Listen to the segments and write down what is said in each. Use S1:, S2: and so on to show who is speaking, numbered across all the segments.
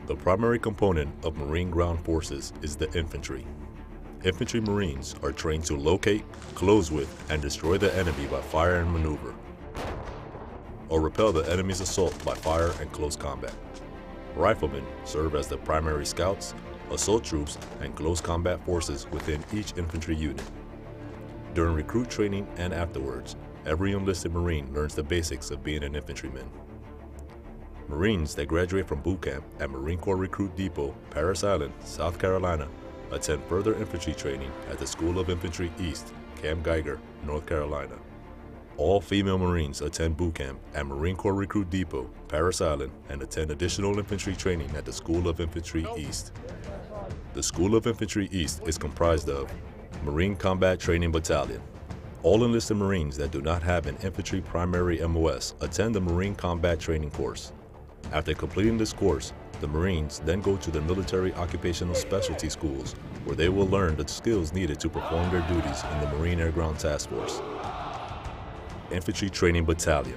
S1: The primary component of Marine ground forces is the infantry. Infantry Marines are trained to locate, close with, and destroy the enemy by fire and maneuver, or repel the enemy's assault by fire and close combat. Riflemen serve as the primary scouts, assault troops, and close combat forces within each infantry unit. During recruit training and afterwards, every enlisted Marine learns the basics of being an infantryman. Marines that graduate from boot camp at Marine Corps Recruit Depot, Parris Island, South Carolina, attend further infantry training at the School of Infantry East, Camp Gieger, North Carolina. All female Marines attend boot camp at Marine Corps Recruit Depot, Parris Island, and attend additional infantry training at the School of Infantry East. The School of Infantry East is comprised of Marine Combat Training Battalion. All enlisted Marines that do not have an infantry primary MOS attend the Marine Combat Training course. After completing this course, the Marines then go to the military occupational specialty schools, where they will learn the skills needed to perform their duties in the Marine Air Ground Task Force. Infantry Training Battalion.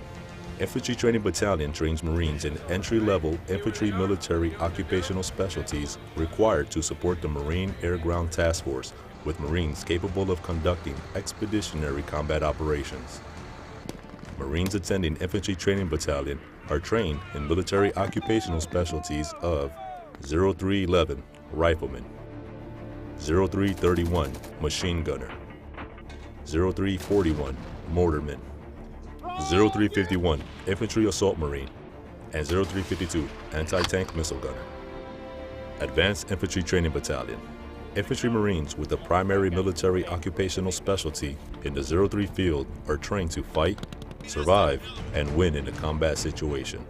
S1: Infantry Training Battalion trains Marines in entry-level infantry military occupational specialties required to support the Marine Air Ground Task Force with Marines capable of conducting expeditionary combat operations. Marines attending Infantry Training Battalion are trained in military occupational specialties of 0311 Rifleman, 0331 Machine Gunner, 0341 Mortarman, 0351 Infantry Assault Marine, and 0352 Anti-Tank Missile Gunner. Advanced Infantry Training Battalion. Infantry Marines with a primary military occupational specialty in the 03 field are trained to fight, survive, and win in a combat situation.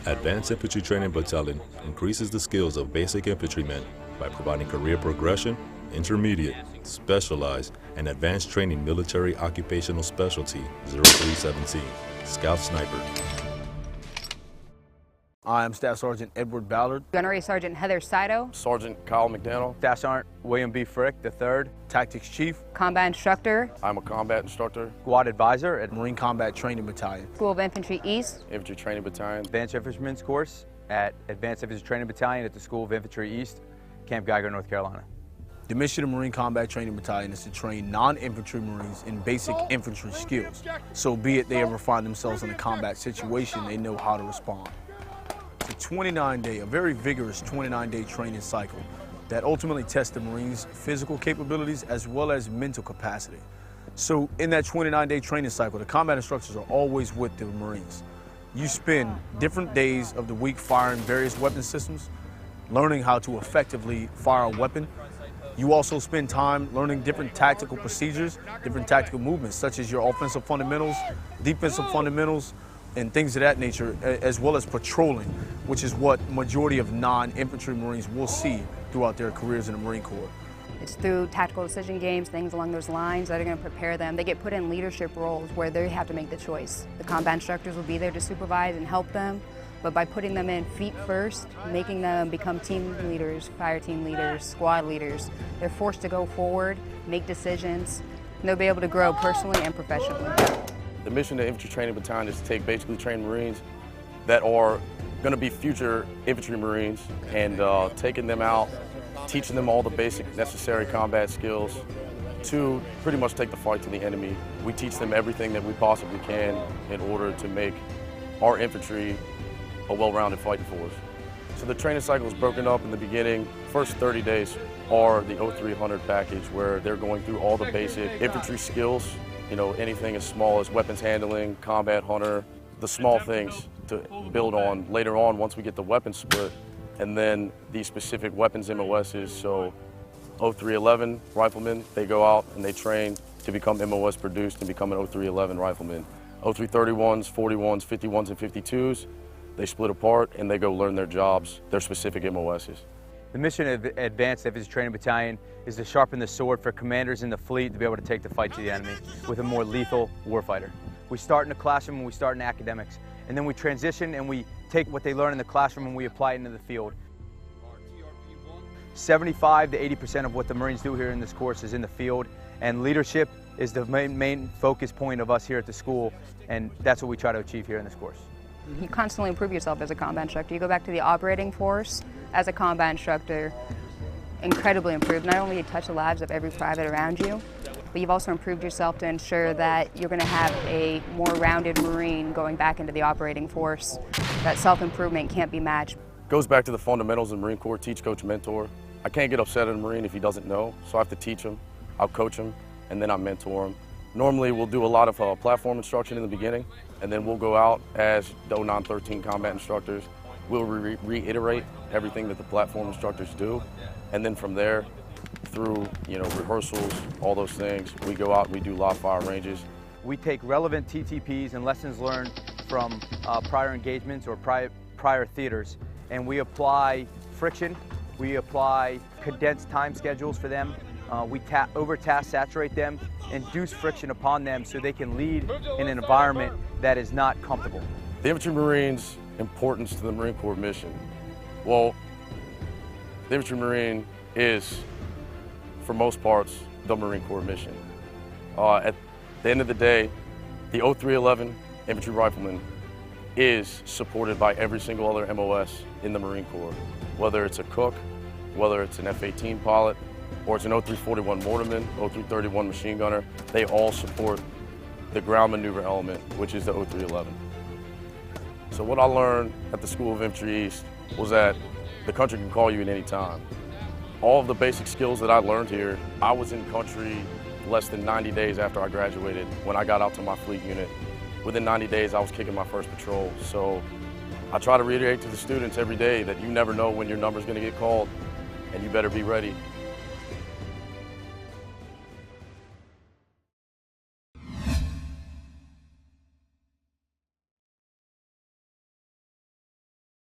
S1: Advanced Infantry Training Battalion increases the skills of basic infantrymen by providing career progression, intermediate, specialized, and advanced training military occupational specialty 0317, Scout Sniper.
S2: I am Staff Sergeant Edward Ballard.
S3: Gunnery Sergeant Heather Saito.
S4: Sergeant Kyle McDaniel.
S5: Staff Sergeant William B. Frick III.
S2: Tactics Chief.
S3: Combat Instructor.
S4: I'm a combat instructor.
S5: Squad Advisor at
S2: Marine Combat Training Battalion.
S3: School of Infantry East.
S4: Infantry Training Battalion.
S5: Advanced Infantryman's Course at Advanced Infantry Training Battalion at the School of Infantry East, Camp Gieger, North Carolina.
S2: The mission of Marine Combat Training Battalion is to train non-infantry Marines in basic infantry skills. So be it they ever find themselves in a combat situation, they know how to respond. It's a 29-day, a very vigorous 29-day training cycle that ultimately tests the Marines' physical capabilities as well as mental capacity. So in that 29-day training cycle, the combat instructors are always with the Marines. You spend different days of the week firing various weapon systems, learning how to effectively fire a weapon. You also spend time learning different tactical procedures, different tactical movements, such as your offensive fundamentals, defensive fundamentals, and things of that nature, as well as patrolling, which is what majority of non-infantry Marines will see throughout their careers in the Marine Corps.
S3: It's through tactical decision games, things along those lines that are going to prepare them. They get put in leadership roles where they have to make the choice. The combat instructors will be there to supervise and help them, but by putting them in feet first, making them become team leaders, fire team leaders, squad leaders, they're forced to go forward, make decisions, and they'll be able to grow personally and professionally.
S4: The mission of Infantry Training Battalion is to take basically trained Marines that are going to be future infantry Marines and taking them out, teaching them all the basic necessary combat skills to pretty much take the fight to the enemy. We teach them everything that we possibly can in order to make our infantry a well-rounded fighting force. So the training cycle is broken up in the beginning. First 30 days are the 0300 package, where they're going through all the basic infantry skills, you know, anything as small as weapons handling, combat hunter, the small things to build on later on once we get the weapons split, and then these specific weapons MOSs. So 0311 riflemen, they go out and they train to become MOS produced and become an 0311 rifleman. 0331s, 41s, 51s, and 52s, they split apart and they go learn their jobs, their specific MOSs.
S5: The mission of Advanced Infantry Training Battalion is to sharpen the sword for commanders in the fleet to be able to take the fight to the enemy with a more lethal warfighter. We start in the classroom and we start in academics, and then we transition and we take what they learn in the classroom and we apply it into the field. 75 to 80% of what the Marines do here in this course is in the field, and leadership is the main focus point of us here at the school, and that's what we try to achieve here in this course.
S3: You constantly improve yourself as a combat instructor. You go back to the operating force as a combat instructor, incredibly improved. Not only you touch the lives of every private around you, but you've also improved yourself to ensure that you're going to have a more rounded Marine going back into the operating force. That self-improvement can't be matched.
S4: Goes back to the fundamentals of the Marine Corps: teach, coach, mentor. I can't get upset at a Marine if he doesn't know, so I have to teach him, I'll coach him, and then I mentor him. Normally we'll do a lot of platform instruction in the beginning, and then we'll go out as the 0913 combat instructors. We'll reiterate everything that the platform instructors do, and then from there, through rehearsals, all those things, we go out and we do live fire ranges.
S5: We take relevant TTPs and lessons learned from prior engagements or prior theaters, and we apply friction, we apply condensed time schedules for them, we over-task saturate them, induce friction upon them so they can lead in an environment that is not comfortable.
S4: The Infantry Marines' importance to the Marine Corps mission. Well, the Infantry Marine is, for most parts, the Marine Corps mission. At the end of the day, the 0311 Infantry Rifleman is supported by every single other MOS in the Marine Corps. Whether it's a cook, whether it's an F-18 pilot, or it's an 0341 mortarman, 0331 machine gunner, they all support the ground maneuver element, which is the 0311. So what I learned at the School of Infantry East was that the country can call you at any time. All of the basic skills that I learned here, I was in country less than 90 days after I graduated when I got out to my fleet unit. Within 90 days, I was kicking my first patrol. So I try to reiterate to the students every day that you never know when your number's gonna get called, and you better be ready.